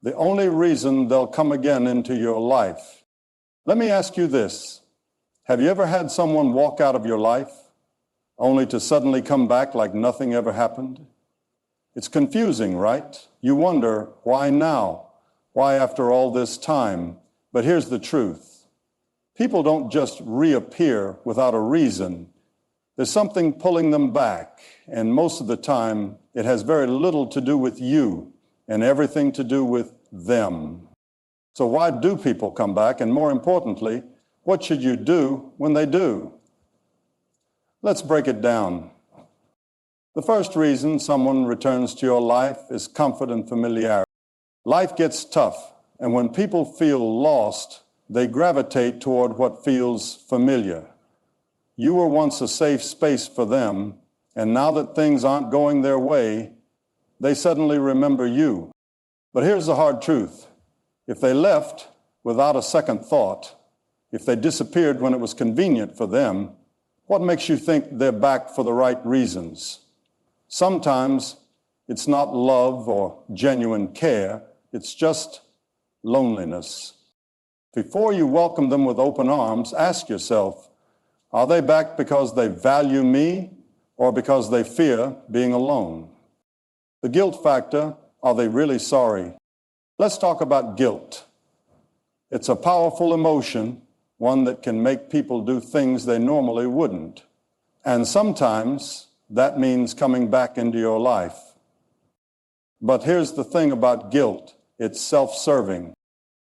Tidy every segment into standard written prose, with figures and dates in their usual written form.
the only reason they'll come again into your life. Let me ask you this. Have you ever had someone walk out of your life only to suddenly come back like nothing ever happened? It's confusing, right? You wonder, why now? Why after all this time? But here's the truth. People don't just reappear without a reason. There's something pulling them back, and most of the time, it has very little to do with you and everything to do with them. So why do people come back? And more importantly, what should you do when they do? Let's break it down. The first reason someone returns to your life is comfort and familiarity. Life gets tough, and when people feel lost, they gravitate toward what feels familiar. You were once a safe space for them, and now that things aren't going their way, they suddenly remember you. But here's the hard truth. If they left without a second thought, if they disappeared when it was convenient for them, what makes you think they're back for the right reasons? Sometimes it's not love or genuine care, it's just loneliness. Before you welcome them with open arms, ask yourself, are they back because they value me or because they fear being alone? The guilt factor, are they really sorry? Let's talk about guilt. It's a powerful emotion, one that can make people do things they normally wouldn't. And sometimes that means coming back into your life. But here's the thing about guilt. It's self-serving.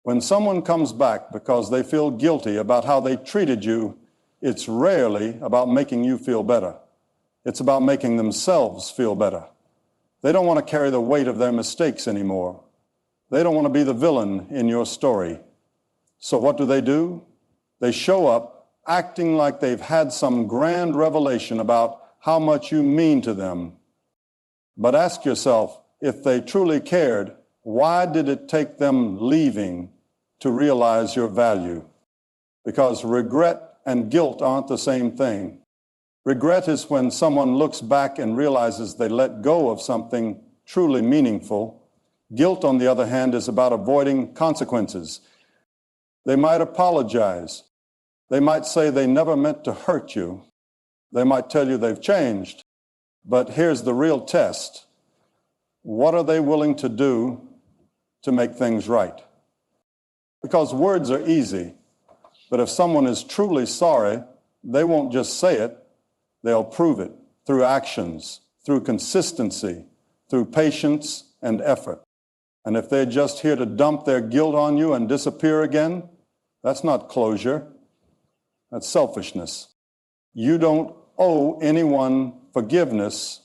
When someone comes back because they feel guilty about how they treated you, it's rarely about making you feel better. It's about making themselves feel better. They don't want to carry the weight of their mistakes anymore. They don't want to be the villain in your story. So what do? They show up acting like they've had some grand revelation about how much you mean to them. But ask yourself, if they truly cared, why did it take them leaving to realize your value? Because regret and guilt aren't the same thing. Regret is when someone looks back and realizes they let go of something truly meaningful. Guilt, on the other hand, is about avoiding consequences. They might apologize. They might say they never meant to hurt you. They might tell you they've changed. But here's the real test. What are they willing to do to make things right? Because words are easy, but if someone is truly sorry, they won't just say it, they'll prove it through actions, through consistency, through patience and effort. And if they're just here to dump their guilt on you and disappear again, that's not closure, that's selfishness. You don't owe anyone forgiveness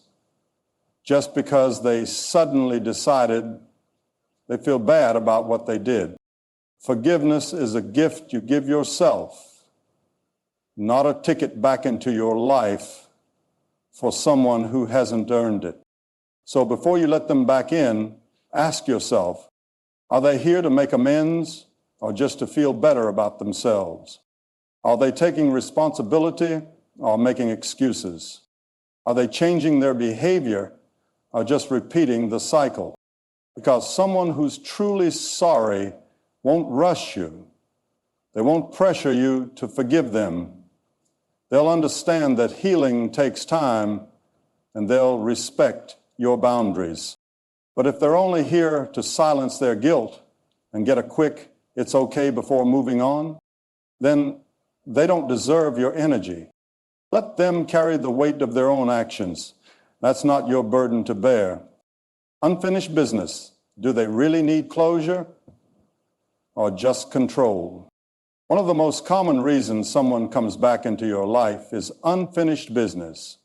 just because they suddenly decided they feel bad about what they did. Forgiveness is a gift you give yourself, not a ticket back into your life for someone who hasn't earned it. So before you let them back in, ask yourself, are they here to make amends or just to feel better about themselves? Are they taking responsibility or making excuses? Are they changing their behavior or just repeating the cycle? Because someone who's truly sorry won't rush you. They won't pressure you to forgive them. They'll understand that healing takes time, and they'll respect your boundaries. But if they're only here to silence their guilt and get a quick, it's okay before moving on, then they don't deserve your energy. Let them carry the weight of their own actions. That's not your burden to bear. Unfinished business. Do they really need closure or just control? One of the most common reasons someone comes back into your life is unfinished business.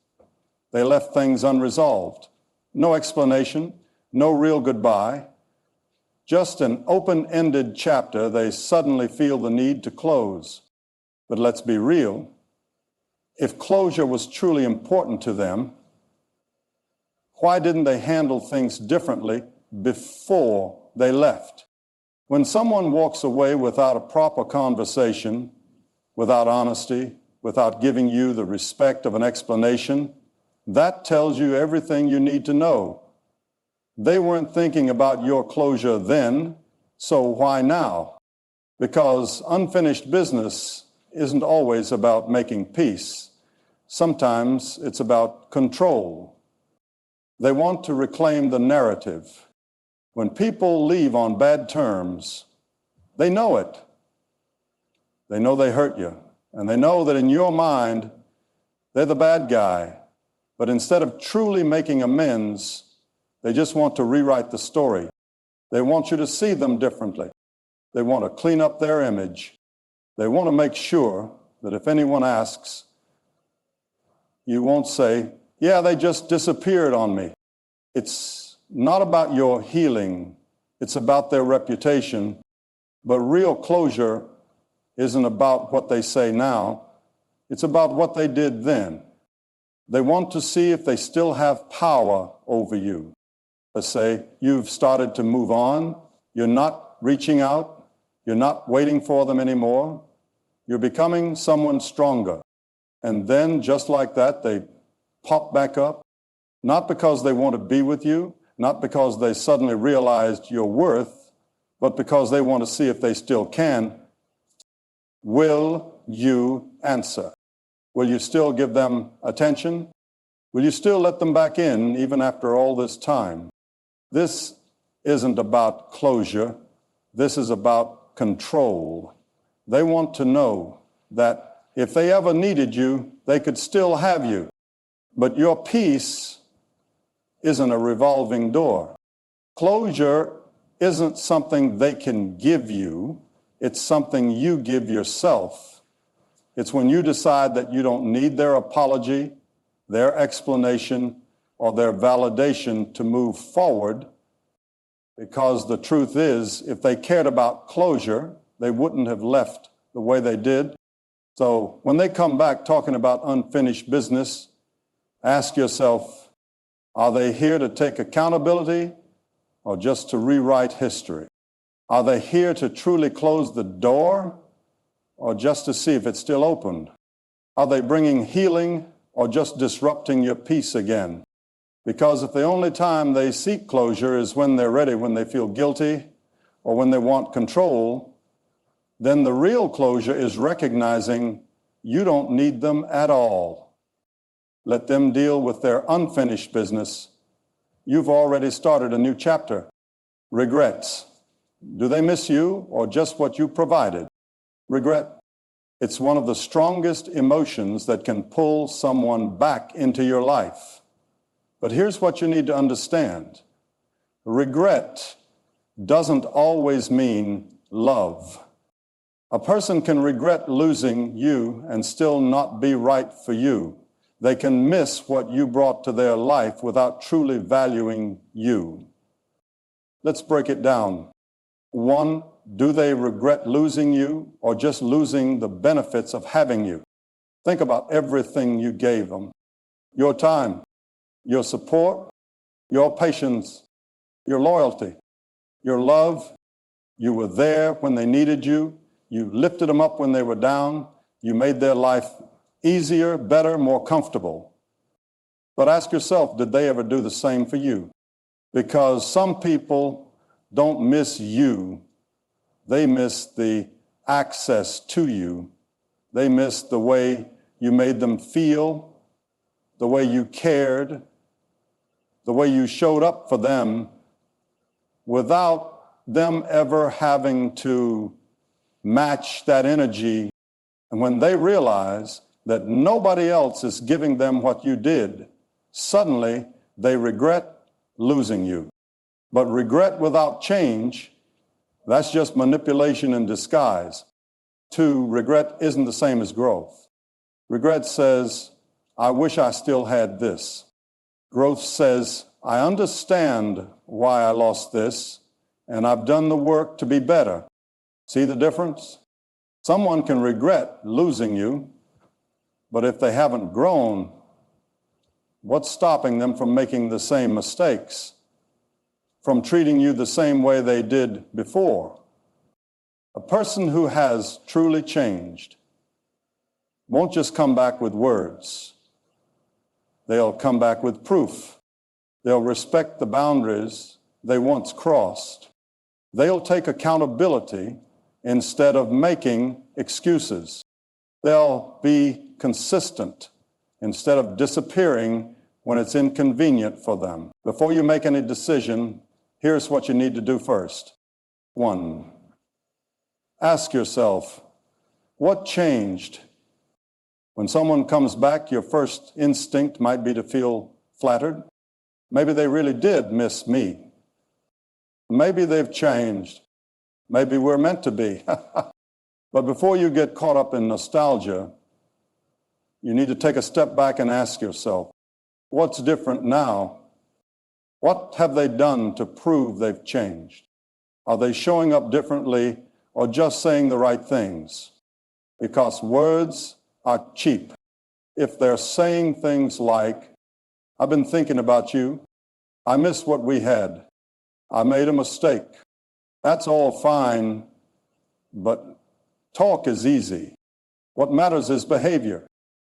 They left things unresolved. No explanation, no real goodbye. Just an open-ended chapter they suddenly feel the need to close. But let's be real. If closure was truly important to them, why didn't they handle things differently before they left? When someone walks away without a proper conversation, without honesty, without giving you the respect of an explanation, that tells you everything you need to know. They weren't thinking about your closure then, so why now? Because unfinished business isn't always about making peace. Sometimes it's about control. They want to reclaim the narrative. When people leave on bad terms, they know it. They know they hurt you, and they know that in your mind, they're the bad guy. But instead of truly making amends, they just want to rewrite the story. They want you to see them differently. They want to clean up their image. They want to make sure that if anyone asks, you won't say, yeah, they just disappeared on me. It's not about your healing. It's about their reputation. But real closure isn't about what they say now. It's about what they did then. They want to see if they still have power over you. Let's say you've started to move on. You're not reaching out. You're not waiting for them anymore. You're becoming someone stronger. And then, just like that, they pop back up, not because they want to be with you, not because they suddenly realized your worth, but because they want to see if they still can. Will you answer? Will you still give them attention? Will you still let them back in even after all this time? This isn't about closure. This is about control. They want to know that if they ever needed you, they could still have you. But your peace isn't a revolving door. Closure isn't something they can give you. It's something you give yourself. It's when you decide that you don't need their apology, their explanation, or their validation to move forward. Because the truth is, if they cared about closure, they wouldn't have left the way they did. So when they come back talking about unfinished business, ask yourself, are they here to take accountability or just to rewrite history? Are they here to truly close the door or just to see if it's still open? Are they bringing healing or just disrupting your peace again? Because if the only time they seek closure is when they're ready, when they feel guilty or when they want control, then the real closure is recognizing you don't need them at all. Let them deal with their unfinished business. You've already started a new chapter. Regrets. Do they miss you or just what you provided? Regret. It's one of the strongest emotions that can pull someone back into your life. But here's what you need to understand. Regret doesn't always mean love. A person can regret losing you and still not be right for you. They can miss what you brought to their life without truly valuing you. Let's break it down. 1, do they regret losing you or just losing the benefits of having you? Think about everything you gave them. Your time, your support, your patience, your loyalty, your love. You were there when they needed you. You lifted them up when they were down. You made their life easier, better, more comfortable. But ask yourself, did they ever do the same for you? Because some people don't miss you. They miss the access to you. They miss the way you made them feel, the way you cared, the way you showed up for them without them ever having to match that energy. And when they realize that nobody else is giving them what you did, suddenly they regret losing you. But regret without change, that's just manipulation in disguise. 2, regret isn't the same as growth. Regret says, I wish I still had this. Growth says, I understand why I lost this, and I've done the work to be better. See the difference? Someone can regret losing you, but if they haven't grown, what's stopping them from making the same mistakes, from treating you the same way they did before? A person who has truly changed won't just come back with words. They'll come back with proof. They'll respect the boundaries they once crossed. They'll take accountability instead of making excuses. They'll be consistent instead of disappearing when it's inconvenient for them. Before you make any decision, here's what you need to do first. 1, ask yourself, what changed? When someone comes back, your first instinct might be to feel flattered. Maybe they really did miss me. Maybe they've changed. Maybe we're meant to be. But before you get caught up in nostalgia, you need to take a step back and ask yourself, what's different now? What have they done to prove they've changed? Are they showing up differently or just saying the right things? Because words are cheap. If they're saying things like, I've been thinking about you, I missed what we had, I made a mistake, that's all fine, but talk is easy. What matters is behavior.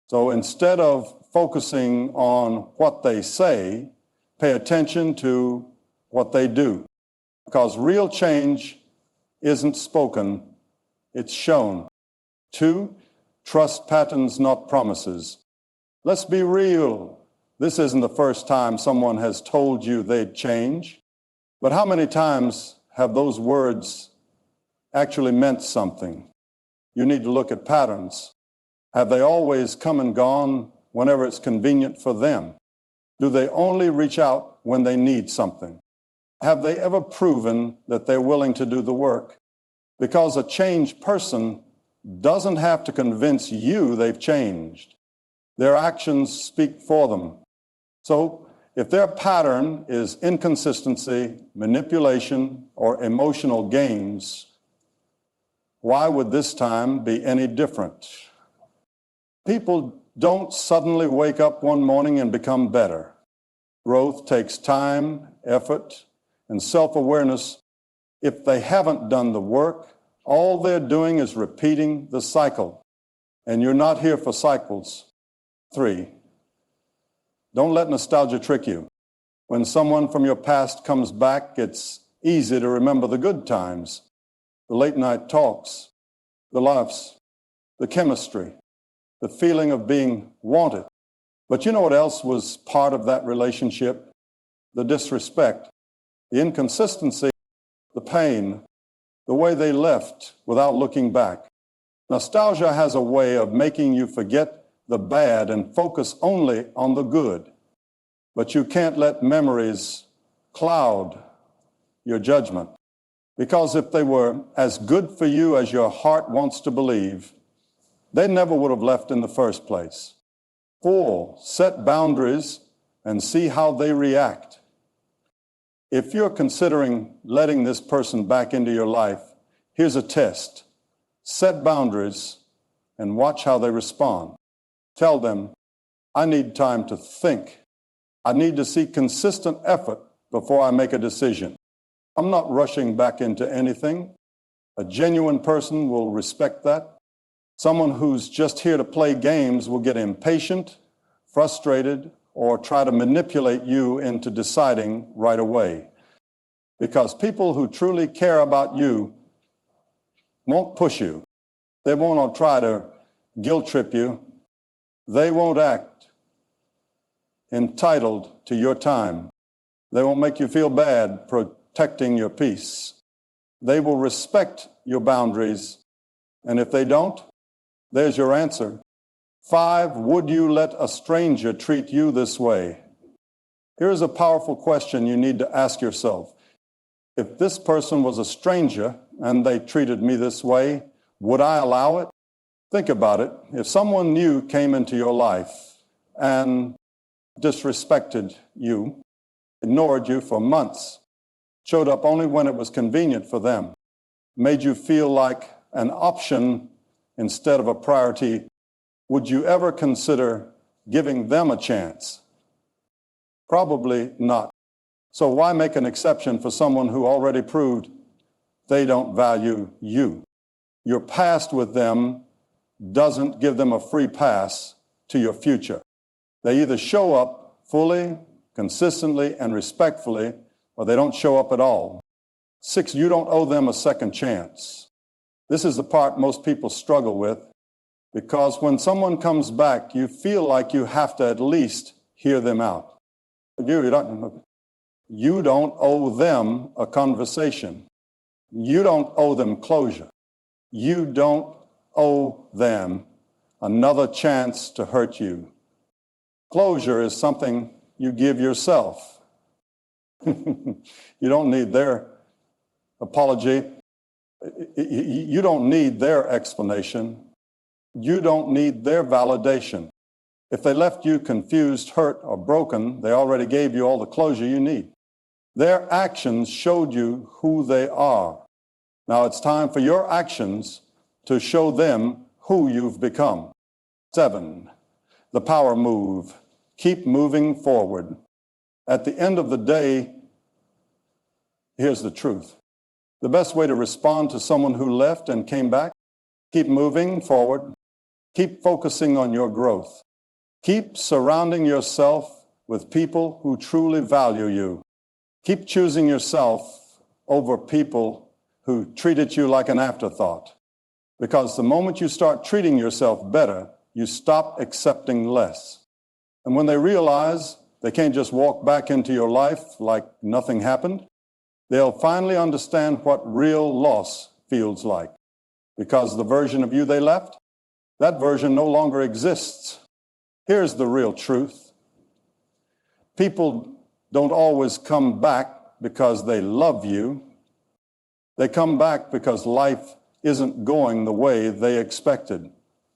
So instead of focusing on what they say, pay attention to what they do. Because real change isn't spoken, it's shown. 2, trust patterns, not promises. Let's be real. This isn't the first time someone has told you they'd change. But how many times have those words actually meant something? You need to look at patterns. Have they always come and gone whenever it's convenient for them? Do they only reach out when they need something? Have they ever proven that they're willing to do the work? Because a changed person doesn't have to convince you they've changed. Their actions speak for them. So if their pattern is inconsistency, manipulation, or emotional games, why would this time be any different? People don't suddenly wake up one morning and become better. Growth takes time, effort, and self-awareness. If they haven't done the work, all they're doing is repeating the cycle. And you're not here for cycles. 3, don't let nostalgia trick you. When someone from your past comes back, it's easy to remember the good times, the late night talks, the laughs, the chemistry, the feeling of being wanted. But you know what else was part of that relationship? The disrespect, the inconsistency, the pain, the way they left without looking back. Nostalgia has a way of making you forget the bad and focus only on the good. But you can't let memories cloud your judgment. Because if they were as good for you as your heart wants to believe, they never would have left in the first place. 4, set boundaries and see how they react. If you're considering letting this person back into your life, here's a test. Set boundaries and watch how they respond. Tell them, I need time to think. I need to see consistent effort before I make a decision. I'm not rushing back into anything. A genuine person will respect that. Someone who's just here to play games will get impatient, frustrated, or try to manipulate you into deciding right away. Because people who truly care about you won't push you. They won't try to guilt trip you. They won't act entitled to your time. They won't make you feel bad protecting your peace. They will respect your boundaries. And if they don't, there's your answer. 5, would you let a stranger treat you this way? Here's a powerful question you need to ask yourself. If this person was a stranger and they treated me this way, would I allow it? Think about it. If someone new came into your life and disrespected you, ignored you for months, showed up only when it was convenient for them, made you feel like an option instead of a priority, would you ever consider giving them a chance? Probably not. So why make an exception for someone who already proved they don't value you? Your past with them doesn't give them a free pass to your future. They either show up fully consistently and respectfully, or they don't show up at all. 6, you don't owe them a second chance. This is the part most people struggle with, because when someone comes back, you feel like you have to at least hear them out. You don't owe them a conversation. You don't owe them closure. You don't owe them another chance to hurt you. Closure is something you give yourself. You don't need their apology. You don't need their explanation. You don't need their validation. If they left you confused, hurt, or broken, they already gave you all the closure you need. Their actions showed you who they are. Now it's time for your actions to show them who you've become. 7, the power move. Keep moving forward. At the end of the day, here's the truth. The best way to respond to someone who left and came back, keep moving forward. Keep focusing on your growth. Keep surrounding yourself with people who truly value you. Keep choosing yourself over people who treated you like an afterthought. Because the moment you start treating yourself better, you stop accepting less. And when they realize they can't just walk back into your life like nothing happened, they'll finally understand what real loss feels like. Because the version of you they left, that version no longer exists. Here's the real truth. People don't always come back because they love you. They come back because life isn't going the way they expected,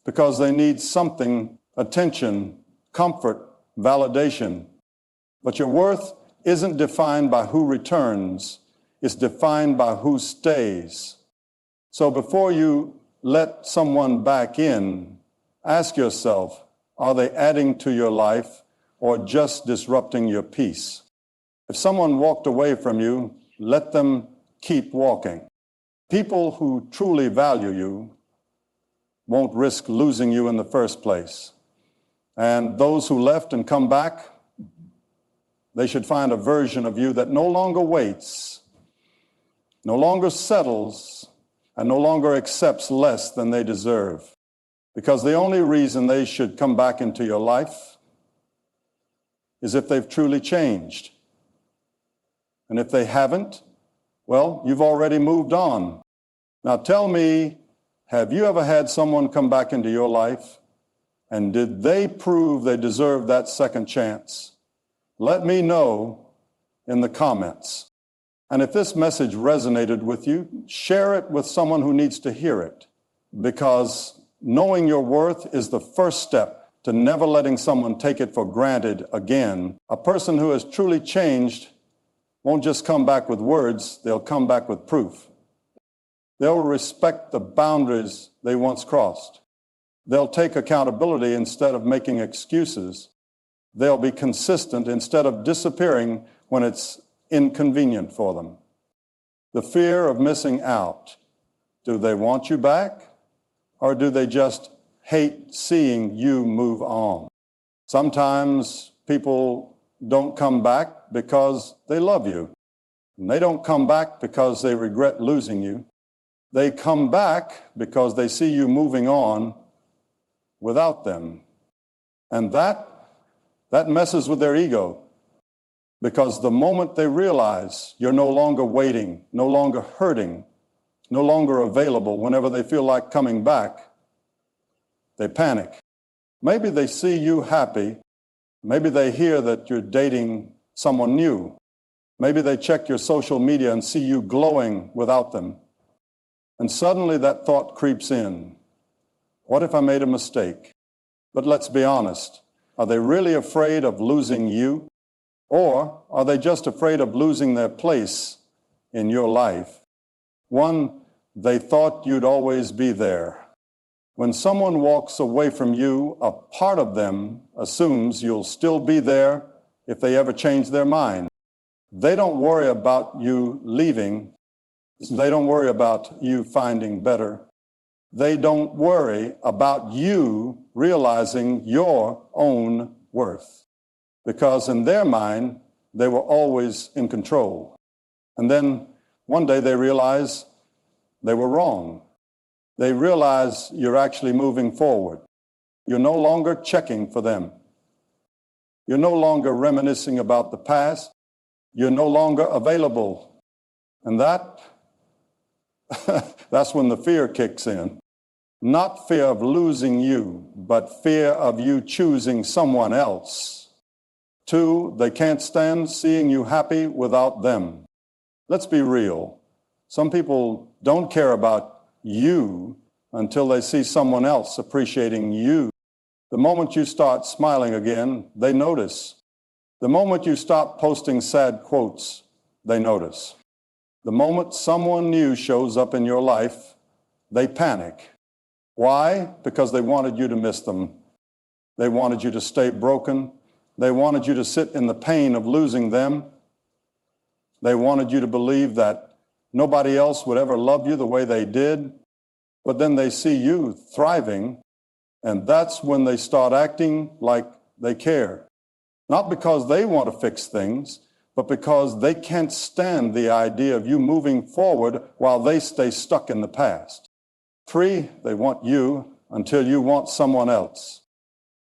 because they need something, attention, comfort, validation. But your worth isn't defined by who returns. It's defined by who stays. So before you let someone back in, ask yourself, are they adding to your life or just disrupting your peace? If someone walked away from you, let them keep walking. People who truly value you won't risk losing you in the first place. And those who left and come back, they should find a version of you that no longer waits, no longer settles, and no longer accepts less than they deserve. Because the only reason they should come back into your life is if they've truly changed. And if they haven't, well, you've already moved on. Now tell me, have you ever had someone come back into your life, and did they prove they deserve that second chance? Let me know in the comments. And if this message resonated with you, share it with someone who needs to hear it, because knowing your worth is the first step to never letting someone take it for granted again. A person who has truly changed won't just come back with words, they'll come back with proof. They'll respect the boundaries they once crossed. They'll take accountability instead of making excuses. They'll be consistent instead of disappearing when it's inconvenient for them. The fear of missing out. Do they want you back, or do they just hate seeing you move on? Sometimes people don't come back because they love you. And they don't come back because they regret losing you. They come back because they see you moving on without them. And that messes with their ego, because the moment they realize you're no longer waiting, no longer hurting, no longer available whenever they feel like coming back, they panic. Maybe they see you happy. Maybe they hear that you're dating someone new. Maybe they check your social media and see you glowing without them. And suddenly that thought creeps in. What if I made a mistake? But let's be honest. Are they really afraid of losing you? Or are they just afraid of losing their place in your life? One, they thought you'd always be there. When someone walks away from you, a part of them assumes you'll still be there if they ever change their mind. They don't worry about you leaving. They don't worry about you finding better. They don't worry about you realizing your own worth. because in their mind, they were always in control. And then one day they realize they were wrong. They realize you're actually moving forward. You're no longer checking for them. You're no longer reminiscing about the past. You're no longer available. And that's when the fear kicks in. Not fear of losing you, but fear of you choosing someone else. 2, they can't stand seeing you happy without them. Let's be real. Some people don't care about you until they see someone else appreciating you. The moment you start smiling again, they notice. The moment you stop posting sad quotes, they notice. The moment someone new shows up in your life, they panic. Why? Because they wanted you to miss them. They wanted you to stay broken. They wanted you to sit in the pain of losing them. They wanted you to believe that nobody else would ever love you the way they did. But then they see you thriving, and that's when they start acting like they care. Not because they want to fix things, but because they can't stand the idea of you moving forward while they stay stuck in the past. 3, they want you until you want someone else.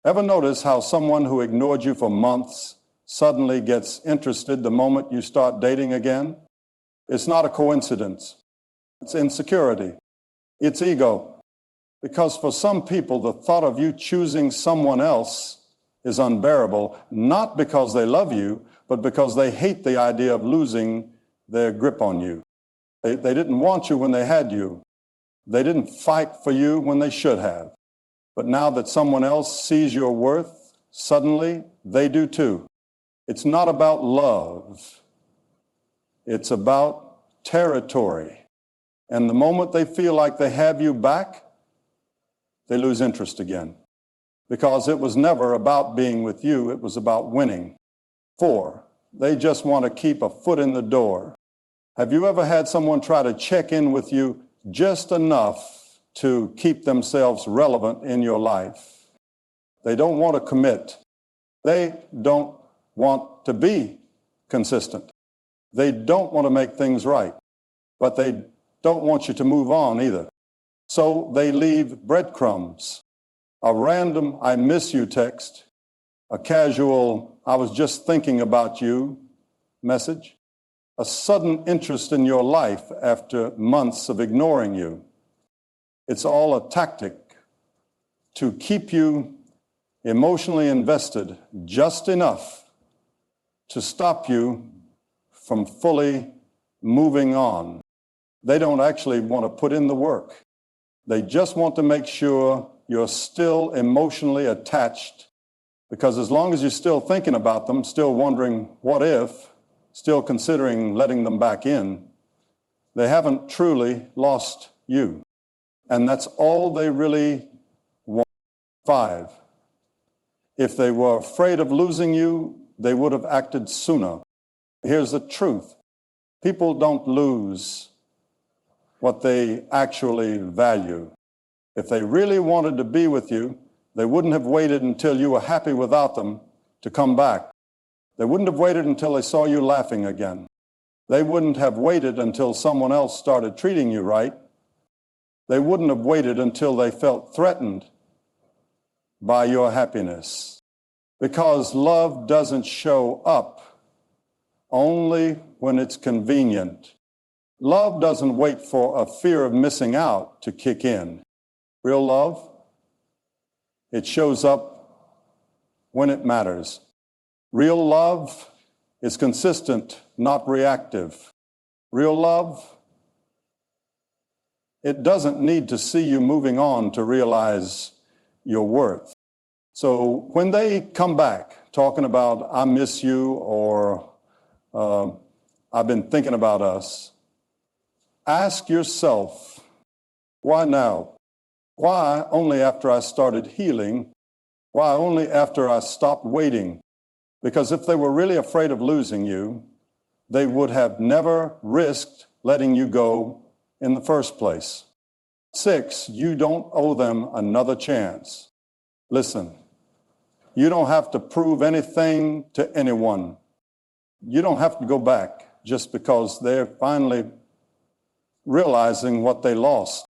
Ever notice how someone who ignored you for months suddenly gets interested the moment you start dating again? It's not a coincidence. It's insecurity. It's ego. Because for some people, the thought of you choosing someone else is unbearable, not because they love you, but because they hate the idea of losing their grip on you. They didn't want you when they had you. They didn't fight for you when they should have. But now that someone else sees your worth, suddenly they do too. It's not about love. It's about territory. And the moment they feel like they have you back, they lose interest again. Because it was never about being with you, it was about winning. 4, they just want to keep a foot in the door. Have you ever had someone try to check in with you just enough to keep themselves relevant in your life? They don't want to commit. They don't want to be consistent. They don't want to make things right, but they don't want you to move on either. So they leave breadcrumbs, a random "I miss you" text, a casual "I was just thinking about you" message, a sudden interest in your life after months of ignoring you. It's all a tactic to keep you emotionally invested just enough to stop you from fully moving on. They don't actually want to put in the work. They just want to make sure you're still emotionally attached, because as long as you're still thinking about them, still wondering what if, still considering letting them back in, they haven't truly lost you. And that's all they really want. 5, if they were afraid of losing you, they would have acted sooner. Here's the truth. People don't lose what they actually value. If they really wanted to be with you, they wouldn't have waited until you were happy without them to come back. They wouldn't have waited until they saw you laughing again. They wouldn't have waited until someone else started treating you right. They wouldn't have waited until they felt threatened by your happiness. Because love doesn't show up only when it's convenient. Love doesn't wait for a fear of missing out to kick in. Real love, it shows up when it matters. Real love is consistent, not reactive. Real love, it doesn't need to see you moving on to realize your worth. So when they come back talking about "I miss you" or "I've been thinking about us," ask yourself, why now? Why only after I started healing? Why only after I stopped waiting? Because if they were really afraid of losing you, they would have never risked letting you go in the first place. 6, you don't owe them another chance. Listen, You don't have to prove anything to anyone. You don't have to go back just because they're finally realizing what they lost.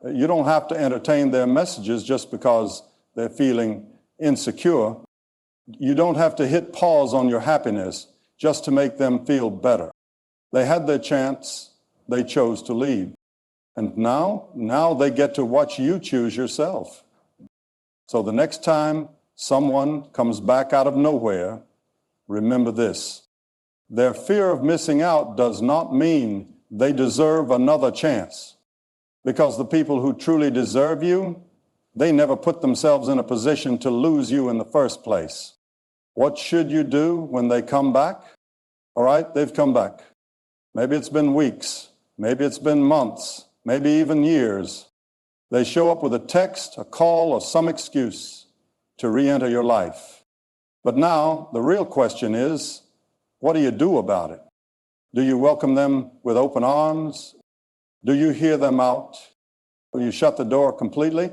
You don't have to entertain their messages just because they're feeling insecure. You don't have to hit pause on your happiness just to make them feel better. They had their chance. They chose to leave. And now they get to watch you choose yourself. So the next time someone comes back out of nowhere, remember this. Their fear of missing out does not mean they deserve another chance. Because the people who truly deserve you, they never put themselves in a position to lose you in the first place. What should you do when they come back? All right, they've come back. Maybe it's been weeks, maybe it's been months, maybe even years. They show up with a text, a call, or some excuse to re-enter your life. But now the real question is, what do you do about it? Do you welcome them with open arms? Do you hear them out? Will you shut the door completely?